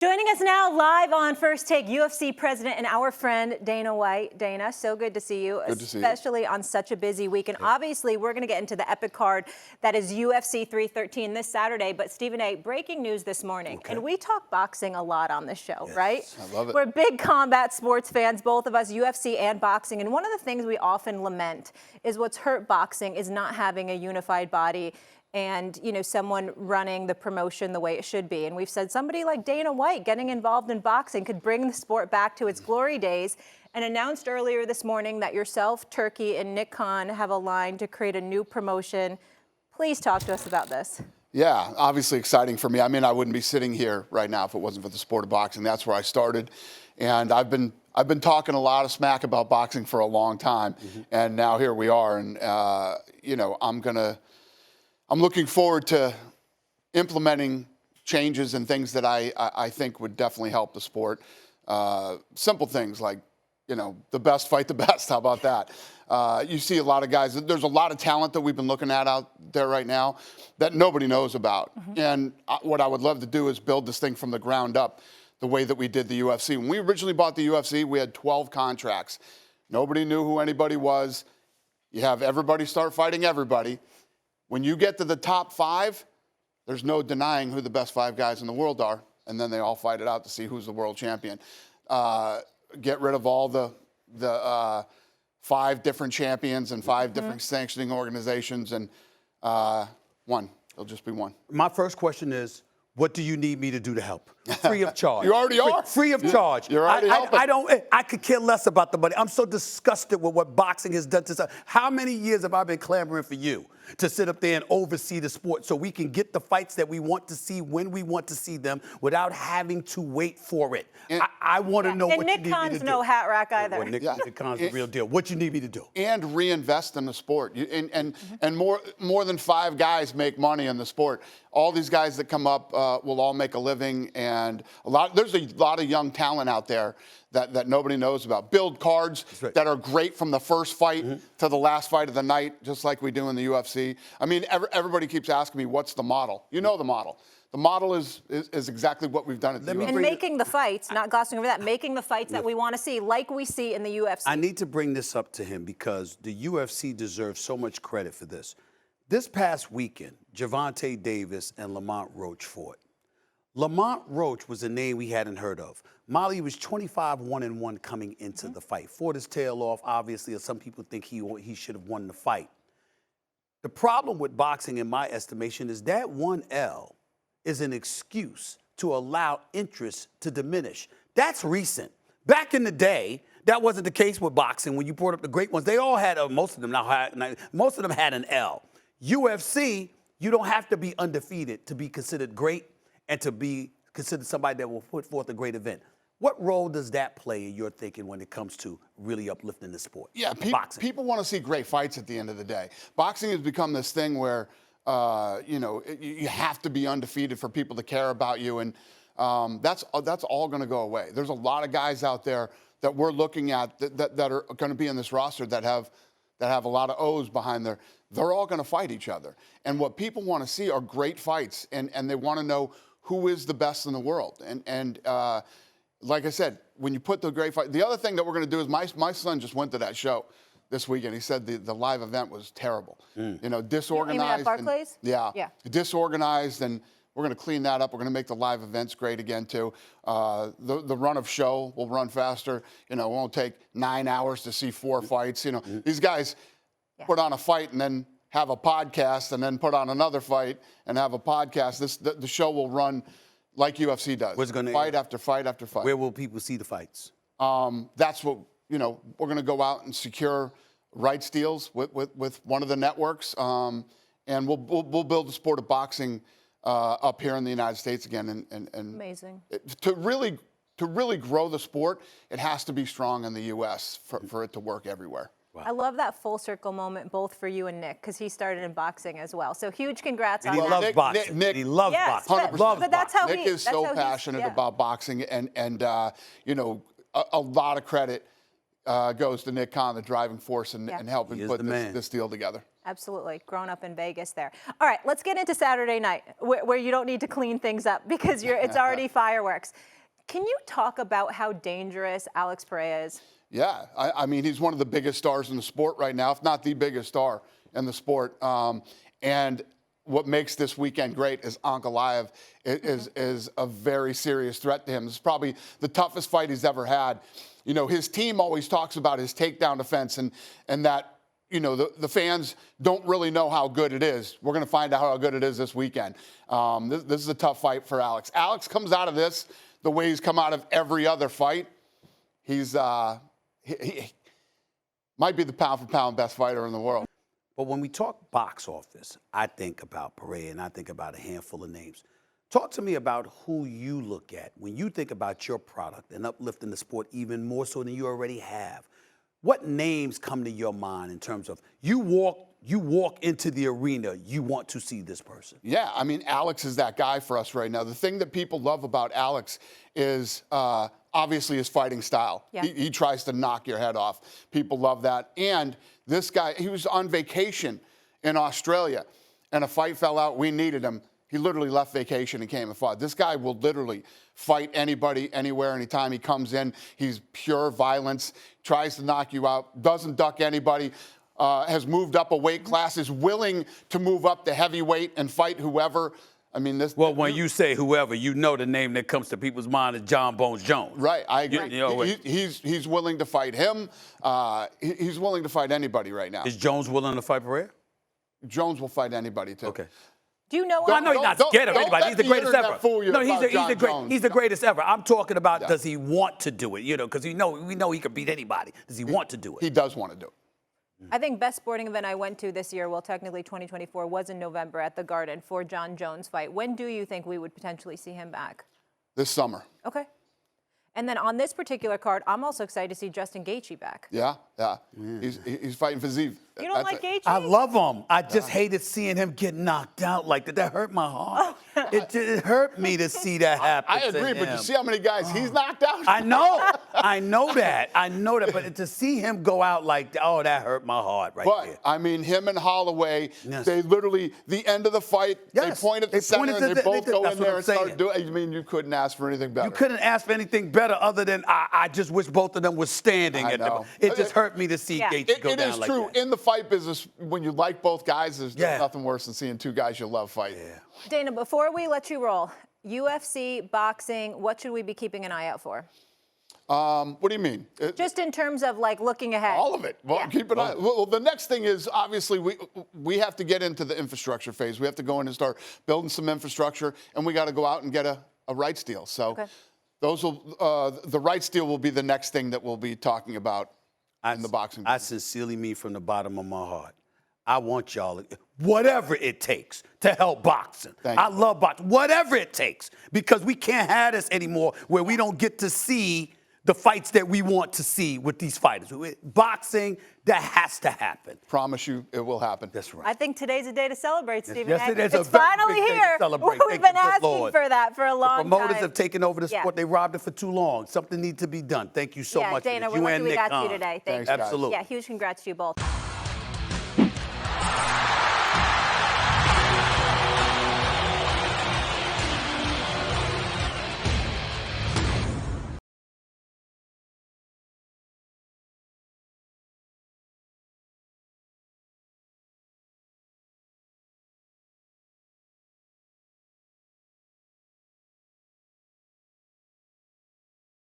Joining us now live on First Take, UFC President and our friend Dana White. Dana, so good to see you, especially on such a busy week. And obviously, we're going to get into the epic card that is UFC 313 this Saturday. But Stephen A., breaking news this morning. And we talk boxing a lot on this show, right? I love it. We're big combat sports fans, both of us, UFC and boxing. And one of the things we often lament is what's hurt boxing is not having a unified body and, you know, someone running the promotion the way it should be. And we've said somebody like Dana White getting involved in boxing could bring the sport back to its glory days, and announced earlier this morning that yourself, Turkey, and Nick Khan have aligned to create a new promotion. Please talk to us about this. Yeah, obviously exciting for me. I mean, I wouldn't be sitting here right now if it wasn't for the sport of boxing. That's where I started. And I've been talking a lot of smack about boxing for a long time. And now here we are. And, you know, I'm looking forward to implementing changes and things that I think would definitely help the sport. Simple things like, you know, the best fight the best. How about that? You see a lot of guys. There's a lot of talent that we've been looking at out there right now that nobody knows about. And what I would love to do is build this thing from the ground up the way that we did the UFC. When we originally bought the UFC, we had 12 contracts. Nobody knew who anybody was. You have everybody start fighting everybody. When you get to the top 5, there's no denying who the best 5 guys in the world are, and then they all fight it out to see who's the world champion. Get rid of all the 5 different champions and 5 different sanctioning organizations, and one. It'll just be one. My first question is, what do you need me to do to help? Free of charge. You already are. Free of charge. You're already helping. I could care less about the money. I'm so disgusted with what boxing has done to us. How many years have I been clamoring for you to sit up there and oversee the sport so we can get the fights that we want to see when we want to see them without having to wait for it? I want to know what you need me to do. And Nick Khan's no hat rack either. Well, Nick Khan's the real deal. What you need me to do? And reinvest in the sport. And more than 5 guys make money in the sport. All these guys that come up will all make a living, and there's a lot of young talent out there that nobody knows about. Build cards that are great from the first fight to the last fight of the night, just like we do in the UFC. I mean, everybody keeps asking me, what's the model? You know the model. The model is exactly what we've done at the UFC. And making the fights, not glossing over that, making the fights that we want to see, like we see in the UFC. I need to bring this up to him because the UFC deserves so much credit for this. This past weekend, Gervonta Davis and Lamont Roach fought. Lamont Roach was a name we hadn't heard of. Molly was 25-1-1 coming into the fight. Fought his tail off, obviously, as some people think he should have won the fight. The problem with boxing, in my estimation, is that 1 L is an excuse to allow interest to diminish. That's recent. Back in the day, that wasn't the case with boxing. When you brought up the great ones, they all had, most of them had an L. UFC, you don't have to be undefeated to be considered great and to be considered somebody that will put forth a great event. What role does that play in your thinking when it comes to really uplifting the sport? Yeah, people want to see great fights at the end of the day. Boxing has become this thing where, you know, you have to be undefeated for people to care about you, and that's all going to go away. There's a lot of guys out there that we're looking at that are going to be in this roster that have a lot of O's behind there. They're all going to fight each other. And what people want to see are great fights, and they want to know who is the best in the world. And like I said, when you put the great fight, the other thing that we're going to do is my son just went to that show this weekend. He said the live event was terrible. You know, disorganized. You mean at Barclays? Yeah. Disorganized, and we're going to clean that up. We're going to make the live events great again, too. The run of show will run faster. You know, it won't take 9 hours to see 4 fights. You know, these guys put on a fight and then have a podcast and then put on another fight and have a podcast. The show will run like UFC does. Fight after fight after fight. Where will people see the fights? That's what, you know, we're going to go out and secure rights deals with one of the networks. And we'll build the sport of boxing up here in the United States again. And amazing. To really grow the sport, it has to be strong in the U.S. for it to work everywhere. Wow. I love that full circle moment, both for you and Nick, because he started in boxing as well. So huge congrats on that. He loves boxing. Nick, he loves boxing. 100%. But that's how Nick is so passionate about boxing, and you know, a lot of credit goes to Nick Khan, the driving force, and helping put this deal together. Absolutely. Grown up in Vegas there. All right, let's get into Saturday night where you don't need to clean things up because it's already fireworks. Can you talk about how dangerous Alex Pereira is? Yeah, I mean, he's one of the biggest stars in the sport right now, if not the biggest star in the sport. And what makes this weekend great is Ankalaev is a very serious threat to him. This is probably the toughest fight he's ever had. You know, his team always talks about his takedown defense and that, you know, the fans don't really know how good it is. We're going to find out how good it is this weekend. This is a tough fight for Alex. Alex comes out of this the way he's come out of every other fight. He's he might be the pound-for-pound best fighter in the world. But when we talk box office, I think about Pereira and I think about a handful of names. Talk to me about who you look at when you think about your product and uplifting the sport even more so than you already have. What names come to your mind in terms of you walk into the arena, you want to see this person? Yeah, I mean, Alex is that guy for us right now. The thing that people love about Alex is obviously his fighting style. Yeah. He tries to knock your head off. People love that. And this guy, he was on vacation in Australia, and a fight fell out. We needed him. He literally left vacation and came and fought. This guy will literally fight anybody, anywhere, anytime he comes in. He's pure violence, tries to knock you out, doesn't duck anybody, has moved up a weight class, is willing to move up to heavyweight and fight whoever. I mean, this. Well, when you say whoever, you know the name that comes to people's mind is Jon Jones. Right, I agree. You know, he's willing to fight him. He's willing to fight anybody right now. Is Jones willing to fight Pereira? Jones will fight anybody, too. Okay. Do you know? I know he's not scared of anybody. He's the greatest ever. No, he's the greatest ever. I'm talking about does he want to do it? You know, because we know he could beat anybody. Does he want to do it? He does want to do it. I think best sporting event I went to this year, well, technically 2024, was in November at the Garden for Jon Jones' fight. When do you think we would potentially see him back? This summer. Okay. And then on this particular card, I'm also excited to see Justin Gaethje back. Yeah. He's fighting for Zeev. You don't like Gaethje? I love him. I just hated seeing him get knocked out like that. That hurt my heart. It hurt me to see that happen. I agree, but you see how many guys he's knocked out? I know that. But to see him go out like that, oh, that hurt my heart there. But, I mean, him and Holloway, they literally, the end of the fight, they point at the center and they both go in there and start doing it. I mean, you couldn't ask for anything better. You couldn't ask for anything better other than I just wish both of them were standing. It just hurt me to see Gaethje go down like that. It is true. In the fight business, when you like both guys, there's nothing worse than seeing two guys you love fight. Yeah. Dana, before we let you roll, UFC, boxing, what should we be keeping an eye out for? What do you mean? Just in terms of like looking ahead. All of it. Well, keep an eye. Well, the next thing is obviously we have to get into the infrastructure phase. We have to go in and start building some infrastructure, and we got to go out and get a rights deal. So those will the rights deal will be the next thing that we'll be talking about in the boxing. I sincerely mean from the bottom of my heart. I want y'all, whatever it takes to help boxing. I love boxing, whatever it takes, because we can't have this anymore where we don't get to see the fights that we want to see with these fighters. Boxing, that has to happen. Promise you it will happen. That's right. I think today's a day to celebrate, Stephen. Yes, it is. It's finally here. We've been asking for that for a long time. The promoters have taken over the sport. They robbed it for too long. Something needs to be done. Thank you so much. Dana, for this. we're lucky we got you today. Thanks. Guys. Absolutely. Yeah, huge congrats to you both.